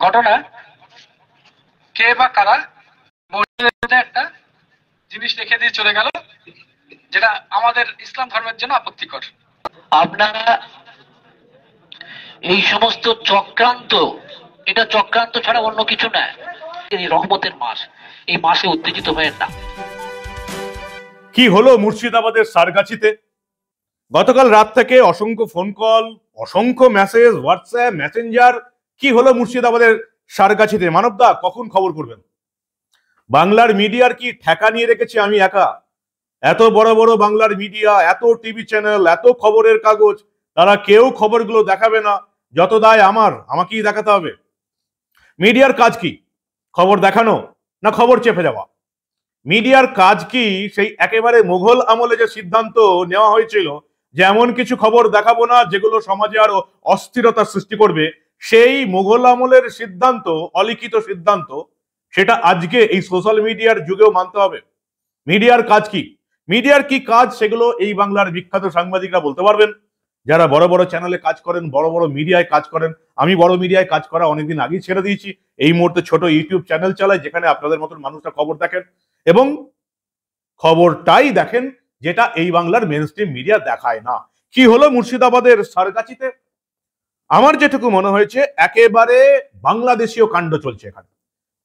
ঘটনা কে বা কারা একটা জিনিস লিখে দিয়ে চলে গেল, যেটা আমাদের ইসলাম ধর্মের জন্য আপত্তিকর। আপনারা এই সমস্ত চক্রান্ত, এটা চক্রান্ত ছাড়া অন্য কিছু না। এই রহমতের মাস, এই মাসে উত্তেজিত হয়েন না। কি হলো মুর্শিদাবাদের সারগাছিতে? গতকাল রাত থেকে অসংখ্য ফোন কল, অসংখ্য মেসেজ, হোয়াটসঅ্যাপ, মেসেঞ্জার। কি হলো মুর্শিদাবাদের সারগাছিতে? মানবদা কখন খবর করবেন? বাংলার মিডিয়ার কি ঠেকা নিয়ে রেখেছি আমি একা? এত বড় বড় বাংলার মিডিয়া, এত টিভি চ্যানেল, এত খবরের কাগজ, তারা কেউ খবরগুলো দেখাবে না। যত দায় আমাকেই দেখাতে হবে। মিডিয়ার কাজ কি? খবর দেখানো না খবর চেপে যাওয়া? মিডিয়ার কাজ কি সেই একেবারে মুঘল আমলে যে সিদ্ধান্ত নেওয়া হয়েছিল যে এমন কিছু খবর দেখাবো না যেগুলো সমাজে আরো অস্থিরতা সৃষ্টি করবে, সেই মুঘল আমলের সিদ্ধান্ত, অলিখিত সিদ্ধান্ত, সেটা আজকে এই সোশ্যাল মিডিয়ার যুগেও মানতে হবে। মিডিয়ার কাজ কি? মিডিয়ার কি কাজ সেগুলো এই বাংলার বিখ্যাত সাংবাদিকরা বলতে পারবেন, যারা বড় বড় চ্যানেলে কাজ করেন, বড় বড় মিডিয়ায় কাজ করেন। আমি বড় মিডিয়ায় কাজ করা অনেকদিন আগেই ছেড়ে দিয়েছি। এই মুহূর্তে ছোট ইউটিউব চ্যানেল চালাই, যেখানে আপনাদের মতন মানুষরা খবর দেখেন এবং খবরটাই দেখেন যেটা এই বাংলার মেইনস্ট্রিম মিডিয়া দেখায় না। কি হলো মুর্শিদাবাদের সারগাছিতে? আমার যেটুকু মনে হয়েছে একেবারে বাংলাদেশীয় কাণ্ড চলছে এখানে।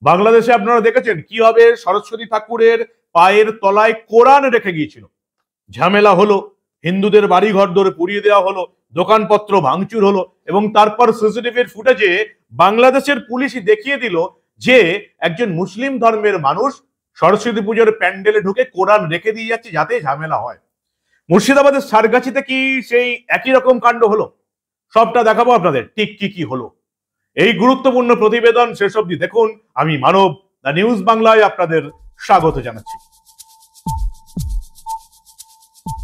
বাংলাদেশে আপনারা দেখেছেন কিভাবে সরস্বতী ঠাকুরের পায়ের তলায় কোরআন রেখে গিয়েছিল। ঝামেলা হলো, হিন্দুদের বাড়ি ঘর ধরে পুড়িয়ে দেওয়া হলো, দোকানপত্র ভাঙচুর হলো, এবং তারপর সিসিটিভির ফুটেজে বাংলাদেশের পুলিশই দেখিয়ে দিল যে একজন মুসলিম ধর্মের মানুষ সরস্বতী পুজোর প্যান্ডেলে ঢুকে কোরআন রেখে দিয়ে যাচ্ছে যাতে ঝামেলা হয়। মুর্শিদাবাদের সারগাছিতে কি সেই একই রকম কাণ্ড হলো? সবটা দেখাবো আপনাদের ঠিক কি হলো। এই গুরুত্বপূর্ণ প্রতিবেদন শেষ অবধি দেখুন। আমি মানব, দ্য নিউজ বাংলায় আপনাদের স্বাগত জানাচ্ছি।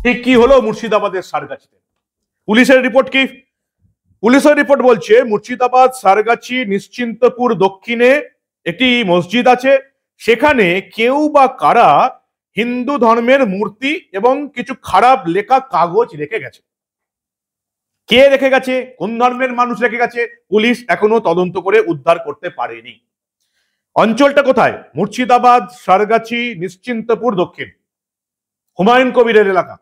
ঠিক কি হলো মুর্শিদাবাদের সারগাছিতে? পুলিশের রিপোর্ট কি? পুলিশের রিপোর্ট বলছে মুর্শিদাবাদ সারগাছি নিশ্চিন্তপুর দক্ষিণে একটি মসজিদ আছে। সেখানে কেউ বা কারা হিন্দু ধর্মের মূর্তি এবং কিছু খারাপ লেখা কাগজ রেখে গেছে। কে রেখে গেছে, কোন ধর্মের মানুষ রেখে গেছে, পুলিশ এখনো তদন্ত করে উদ্ধার করতে পারেনি। অঞ্চলটা কোথায়? মুর্শিদাবাদ সারগাছি নিশ্চিন্তপুর দক্ষিণ, হুমায়ুন কবিরের এলাকা,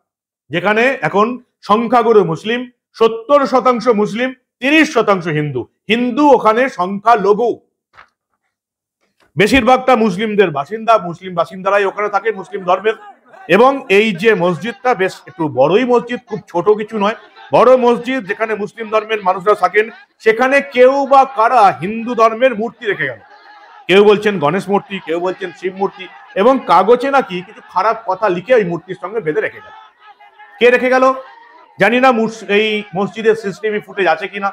যেখানে এখন সংখ্যাগুরু মুসলিম, 70% মুসলিম, 30% হিন্দু। হিন্দু ওখানে সংখ্যালঘু, বেশিরভাগটা মুসলিমদের বাসিন্দা, মুসলিম বাসিন্দারাই ওখানে থাকে মুসলিম ধর্মের। এবং এই যে মসজিদটা বেশ একটু বড়ই মসজিদ, খুব ছোট কিছু নয়, বড় মসজিদ, যেখানে মুসলিম ধর্মের মানুষরা থাকেন। সেখানে কেউ বা কারা হিন্দু ধর্মের মূর্তি রেখে গেল। কেউ বলছেন গণেশ মূর্তি, কেউ বলছেন শিব মূর্তি, এবং কাগজে নাকি কিছু খারাপ কথা লিখে ওই মূর্তির সঙ্গে বেঁধে রেখে গেল। কে রেখে গেল জানি না। এই মসজিদের সিসিটিভি ফুটেজ আছে কিনা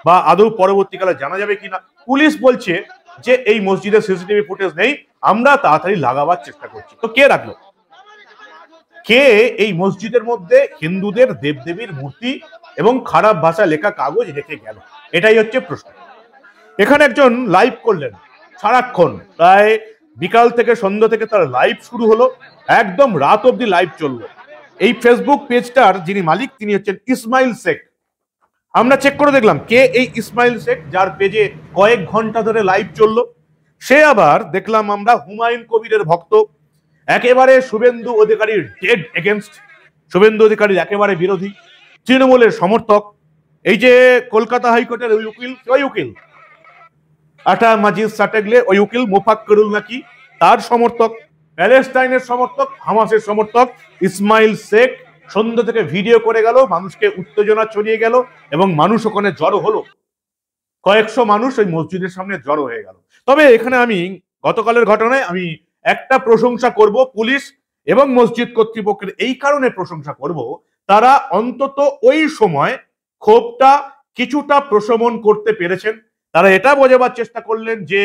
বা আদৌ পরবর্তীকালে জানা যাবে কিনা। পুলিশ বলছে যে এই মসজিদের সিসিটিভি ফুটেজ নেই, আমরা তাড়াতাড়ি লাগাবার চেষ্টা করছি। তো কে রাখলো? কে এই মসজিদের মধ্যে হিন্দুদের দেবদেবীর মূর্তি এবং খারাপ ভাষা লেখা কাগজ রেখে গেল? এটাই হচ্ছে প্রশ্ন। এখানে একজন লাইভ করলেন সারাক্ষণ, প্রায় বিকাল থেকে সন্ধ্যা থেকে তার লাইভ শুরু হলো, একদম রাত অব্দি লাইভ চললো। এই ফেসবুক পেজটার যিনি মালিক তিনি হচ্ছেন ইসমাইল শেখ। আমরা চেক করে দেখলাম কে এই ইসমাইল শেখ, যার পেজে কয়েক ঘন্টা ধরে লাইভ চললো। সে আবার দেখলাম আমরা হুমায়ুন কবিরের ভক্ত, একেবারে শুভেন্দু অধিকারীর ডেড এগেনস্ট, শুভেন্দু অধিকারীর একেবারে বিরোধী, তৃণমূলের সমর্থক। এই যে কলকাতা হাইকোর্টের ওই উকিল আটা মাজিদ সাটেগলে, ওই উকিল মোফাক্কিরুল নাকি, তার সমর্থক, প্যালেস্টাইনের সমর্থক, হামাসের সমর্থক ইসমাইল শেখ সন্ধ্যা থেকে ভিডিও করে গেল, মানুষকে উত্তেজনা ছড়িয়ে গেল এবং মানুষ ওখানে জড়ো হলো। কয়েকশো মানুষ ওই মসজিদের সামনে জড়ো হয়ে গেল। তবে এখানে আমি গতকালের ঘটনায় আমি একটা প্রশংসা করব পুলিশ এবং মসজিদ কর্তৃপক্ষের। এই কারণে প্রশংসা করব, তারা অন্তত ওই সময় ক্ষোভটা কিছুটা প্রশমন করতে পেরেছেন। তারা এটা বোঝাবার চেষ্টা করলেন যে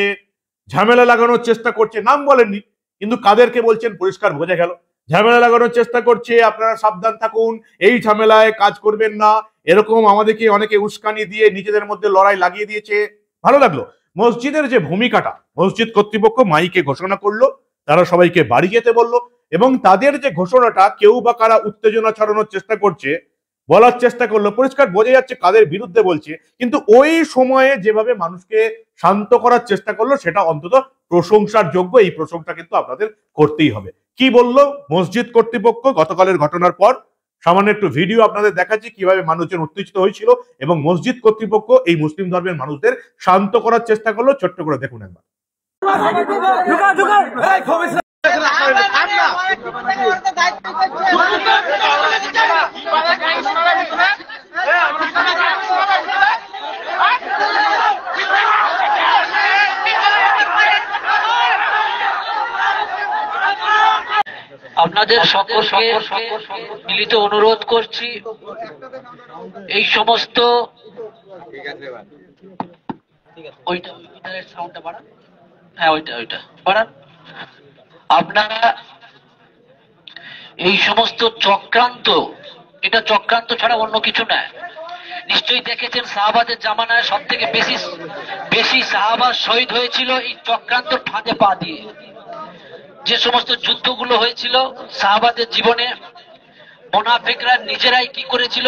ঝামেলা লাগানোর চেষ্টা করছে, নাম বলেননি কিন্তু কাদেরকে বলছেন পরিষ্কার বোঝা গেল। ঝামেলা লাগানোর চেষ্টা করছে, আপনারা সাবধান থাকুন, এই ঝামেলায় কাজ করবেন না, এরকম আমাদেরকে অনেকে উস্কানি দিয়ে নিজেদের মধ্যে লড়াই লাগিয়ে দিয়েছে। ভালো লাগলো। মসজিদের যে ভূমিকাটা, মসজিদ কর্তৃপক্ষ মাইকে ঘোষণা করলো, তারা সবাইকে বাড়ি যেতে বললো এবং তাদের যে ঘোষণাটা কেউ বা কারা উত্তেজনা ছড়ানোর চেষ্টা করছে, বলার চেষ্টা করলো, পরিষ্কার বোঝা যাচ্ছে কাদের বিরুদ্ধে বলছে, কিন্তু ওই সময়ে যেভাবে মানুষকে শান্ত করার চেষ্টা করলো সেটা অন্তত প্রশংসার যোগ্য। এই প্রশংসা কিন্তু আপনাদের করতেই হবে। কি বললো মসজিদ কর্তৃপক্ষ গতকালের ঘটনার পর? সামান্য একটু ভিডিও আপনাদের দেখাচ্ছি কিভাবে মানুষজন উত্তেজিত হয়েছিল এবং মসজিদ কর্তৃপক্ষ এই মুসলিম ধর্মের মানুষদের শান্ত করার চেষ্টা করলো। ছোট্ট করে দেখুন একবার। আপনাদের সকলকে মিলিত অনুরোধ করছি, এই সমস্ত আপনারা এই সমস্ত চক্রান্ত, এটা চক্রান্ত ছাড়া অন্য কিছু না। নিশ্চয়ই দেখেছেন সাহাবাদের জামানায় সব থেকে বেশি সাহাবা শহীদ হয়েছিল এই চক্রান্তর ফাঁদে পা দিয়ে। যে সমস্ত যুদ্ধগুলো হয়েছিল সাহাবাদের জীবনে, মুনাফিকরা নিজেরাই কি করেছিল,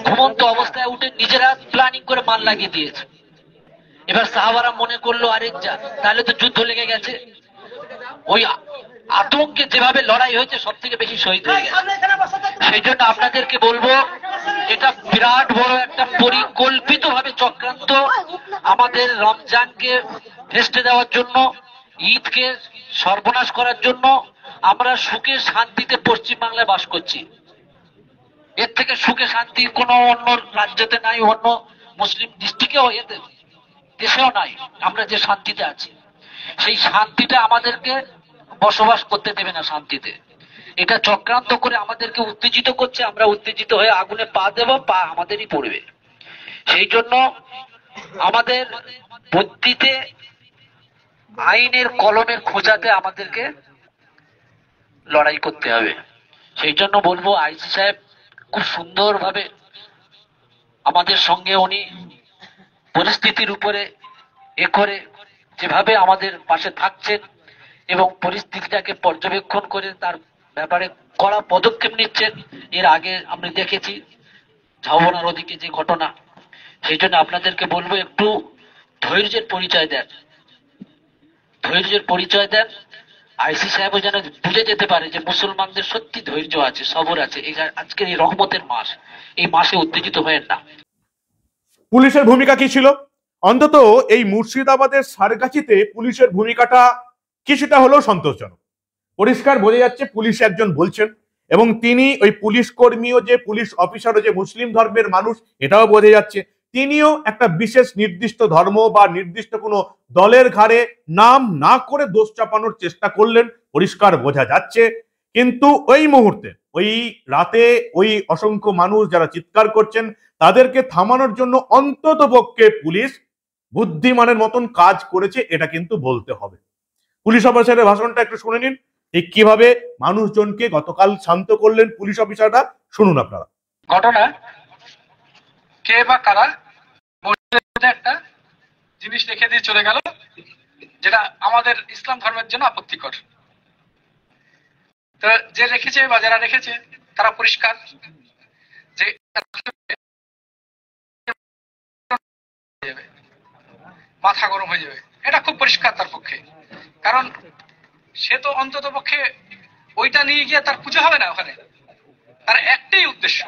ঘুমন্ত অবস্থায় উঠে নিজেরা প্ল্যানিং করে মান লাগিয়ে দিয়েছে। এবার সাহাবারা মনে করলো আরেক যা, তাহলে তো যুদ্ধ লেগে গেছে। ওই আতঙ্কে যেভাবে লড়াই হয়েছে সব থেকে বেশি শহীদ হয়ে গেছে। সেই জন্য আপনাদেরকে বলবো, এটা বিরাট বড় একটা পরিকল্পিত ভাবে চক্রান্ত, আমাদের রমজানকে ভেস্তে দেওয়ার জন্য, ঈদকে সর্বনাশ করার জন্য। আমরা সুখে শান্তিতে পশ্চিমবাংলায় বাস করছি, এর থেকে সুখে শান্তি কোনো অন্য রাজ্যতে নাই, অন্য মুসলিম ডিস্ট্রিক্টেও দেশেও নাই। আমরা যে শান্তিতে আছি সেই শান্তিটা আমাদেরকে বসবাস করতে দেবে না শান্তিতে। এটা চক্রান্ত করে আমাদেরকে উত্তেজিত করছে, আমরা উত্তেজিত হয়ে আগুনে পা দেব, পা আমাদেরই পড়বে। সেই জন্য আমাদের বুদ্ধিতে, আইনের কলমের খোঁজাতে আমাদেরকে লড়াই করতে হবে। সেই জন্য বলবো, আইসি সাহেব খুব সুন্দরভাবে আমাদের সঙ্গে উনি পরিস্থিতির উপরে করে যেভাবে আমাদের পাশে থাকছেন এবং পরিস্থিতিটাকে পর্যবেক্ষণ করে তার ব্যাপারে কড়া পদক্ষেপ নিচ্ছেন। এর আগে আমরা দেখেছি ঝাউবনার ওদিকে যে ঘটনা। সেই জন্য আপনাদেরকে বলবো, একটু ধৈর্যের পরিচয় দেন, ধৈর্যের পরিচয় দেন। আইসি সাহেবও যেন বুঝে যেতে পারে যে মুসলমানদের সত্যি ধৈর্য আছে, সবর আছে। আজকের এই রহমতের মাস, এই মাসে উত্তেজিত হয়েন না। পুলিশের ভূমিকা কি ছিল? অন্তত এই মুর্শিদাবাদের সারগাছিতে পুলিশের ভূমিকাটা কিছুটা হলেও সন্তোষজনক। পরিষ্কার বোঝা যাচ্ছে পুলিশ একজন বলছেন, এবং তিনি ওই পুলিশ কর্মীও যে পুলিশ অফিসারও যে মুসলিম ধর্মের মানুষ এটাও বোঝা যাচ্ছে। তিনিও একটা বিশেষ নির্দিষ্ট ধর্ম বা নির্দিষ্ট কোনো দলের ঘাড়ে নাম না করে দোষ চাপানোর চেষ্টা করলেন, পরিষ্কার বোঝা যাচ্ছে। কিন্তু ওই মুহূর্তে, ওই রাতে, ওই অসংখ্য মানুষ যারা চিৎকার করছেন তাদেরকে থামানোর জন্য অন্তত পক্ষে পুলিশ বুদ্ধিমানের মতন কাজ করেছে, এটা কিন্তু বলতে হবে। পুলিশ অফিসারের ভাষণটা একটু শুনে নিন, ঠিক কিভাবে মানুষজনকে গতকাল শান্ত করলেন পুলিশ অফিসাররা। শুনুন আপনারা। ঘটনা কে বা কারা একটা জিনিস রেখে দিয়ে চলে গেল, যেটা আমাদের ইসলাম ধর্মের জন্য আপত্তিকর। তো যে রেখেছে বা যারা রেখেছে তারা পরিষ্কার যে মাথা গরম হয়ে যাবে, এটা খুব পরিষ্কার তার পক্ষে। কারণ সে তো অন্তত পক্ষে ওইটা নিয়ে গিয়ে তার পুজো হবে না ওখানে। তার একটাই উদ্দেশ্য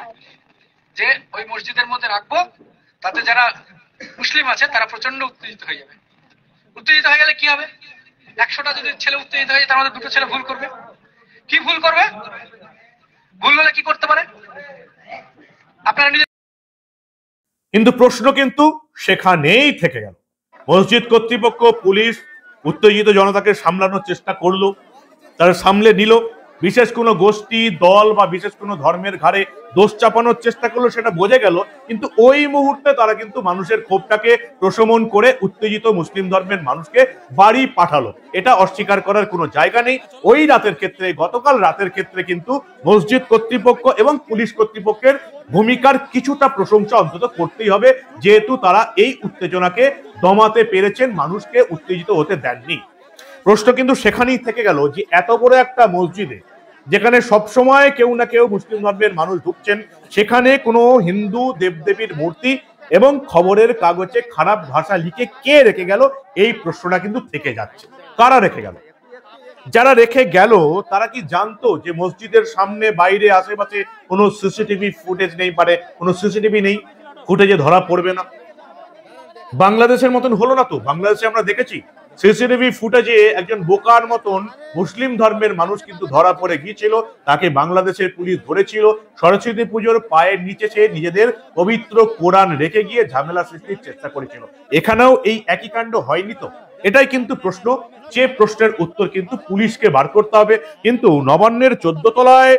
যে ওই মসজিদের মধ্যে রাখবো, তাতে যারা মুসলিম আছে তারা প্রচন্ড উত্তেজিত হয়ে যাবে। উত্তেজিত হয়ে গেলে কি হবে? 100টা যদি ছেলে উত্তেজিত হয়ে যায়, তার মধ্যে 2টো ছেলে ভুল করবে। কি ভুল করবে? ভুল হলে কি করতে পারে আপনারা নিজে। কিন্তু প্রশ্ন কিন্তু সেখানেই থেকে গেল। মসজিদ কর্তৃপক্ষ, পুলিশ উত্তেজিত জনতাকে সামলানোর চেষ্টা করলো, তারা সামলে নিল। বিশেষ কোনো গোষ্ঠী, দল বা বিশেষ কোনো ধর্মের ঘাড়ে দোষ চাপানোর চেষ্টা করলো, সেটা বোঝা গেল। কিন্তু ওই মুহূর্তে তারা কিন্তু মানুষের ক্ষোভটাকে প্রশমন করে উত্তেজিত মুসলিম ধর্মের মানুষকে বাড়ি পাঠালো। এটা অস্বীকার করার কোনো জায়গা নেই। ওই রাতের ক্ষেত্রে, গতকাল রাতের ক্ষেত্রে কিন্তু মসজিদ কর্তৃপক্ষ এবং পুলিশ কর্তৃপক্ষের ভূমিকার কিছুটা প্রশংসা অন্তত করতেই হবে, যেহেতু তারা এই উত্তেজনাকে দমাতে পেরেছেন, মানুষকে উত্তেজিত হতে দেননি। প্রশ্ন কিন্তু সেখানেই থেকে গেল যে এত বড় একটা মসজিদে যেখানে সবসময় কেউ না কেউ মুসলিম ধর্মের মানুষ ঢুকছেন, সেখানে কোনো হিন্দু দেবদেবীর মূর্তি এবং খবরের কাগজে খারাপ ভাষা লিখে কে রেখে গেল, এই প্রশ্নটা কিন্তু থেকে যাচ্ছে। কারা রেখে গেল? যারা রেখে গেল তারা কি জানতো যে মসজিদের সামনে বাইরে আশেপাশে কোনো সিসিটিভি ফুটেজ নেই, পারে কোনো সিসিটিভি নেই, ফুটেজে ধরা পড়বে না? বাংলাদেশের মতন হলো না তো। বাংলাদেশে আমরা দেখেছি সিসিটিভি ফুটেজে একজন বোকার মতন মুসলিম ধর্মের মানুষ কিন্তু ধরা পড়ে গিয়েছিল, তাকে বাংলাদেশের পুলিশ ধরেছিল। সরস্বতী পুজোর পায়ের নিচে সে নিজেদের পবিত্র কোরআন রেখে গিয়ে ঝামেলা সৃষ্টির চেষ্টা করেছিল। এখানেও এই একই কাণ্ড হয়নি তো? এটাই কিন্তু প্রশ্ন, যে প্রশ্নের উত্তর কিন্তু পুলিশকে বার করতে হবে। কিন্তু নবান্নের 14 তলায়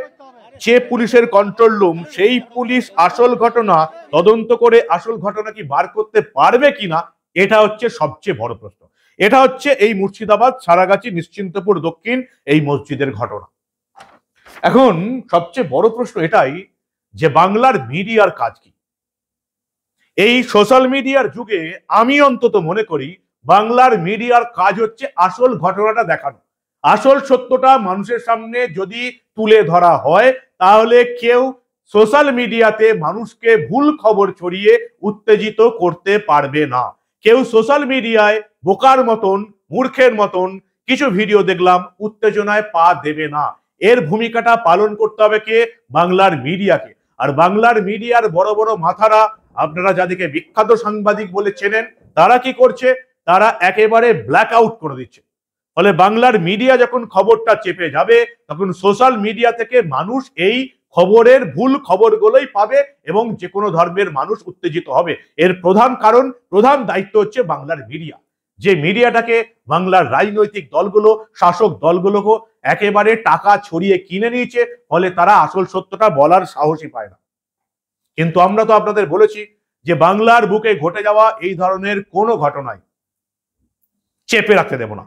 যে পুলিশের কন্ট্রোল রুম, সেই পুলিশ আসল ঘটনা তদন্ত করে আসল ঘটনা কি বার করতে পারবে কিনা, এটা হচ্ছে সবচেয়ে বড় প্রশ্ন। এটা হচ্ছে এই মুর্শিদাবাদ সারাগাছি নিশ্চিন্তপুর দক্ষিণ এই মসজিদের ঘটনা। এখন সবচেয়ে বড় প্রশ্ন এটাই যে বাংলার মিডিয়ার কাজ কি? এই সোশ্যাল মিডিয়ার যুগে আমি অন্তত মনে করি বাংলার মিডিয়ার কাজ হচ্ছে আসল ঘটনাটা দেখানো। আসল সত্যটা মানুষের সামনে যদি তুলে ধরা হয়, তাহলে কেউ সোশ্যাল মিডিয়াতে মানুষকে ভুল খবর ছড়িয়ে উত্তেজিত করতে পারবে না। কেউ সোশ্যাল মিডিয়ায় বোকার মতন, মূর্খের মতন কিছু ভিডিও দেখলাম, উত্তেজনায় পা দেবে না। এর ভূমিকাটা পালন করতে হবে কে? বাংলার মিডিয়াকে। আর বাংলার মিডিয়ার বড় বড় মাথারা, আপনারা যাদেরকে বিখ্যাত সাংবাদিক বলে চেনেন, তারা কি করছে? তারা একেবারে ব্ল্যাক আউট করে দিচ্ছে। ফলে বাংলার মিডিয়া যখন খবরটা চেপে যাবে, তখন সোশ্যাল মিডিয়া থেকে মানুষ এই খবরের ভুল খবরগুলোই পাবে এবং যে কোনো ধর্মের মানুষ উত্তেজিত হবে। এর প্রধান কারণ, প্রধান দায়িত্ব হচ্ছে বাংলার মিডিয়া, যে মিডিয়াটাকে বাংলার রাজনৈতিক দলগুলো, শাসক দলগুলোকে একেবারে টাকা ছড়িয়ে কিনে নিয়েছে। ফলে তারা আসল সত্যটা বলার সাহসই পায় না। কিন্তু আমরা তো আপনাদের বলেছি যে বাংলার বুকে ঘটে যাওয়া এই ধরনের কোনো ঘটনাই চেপে রাখতে দেব না।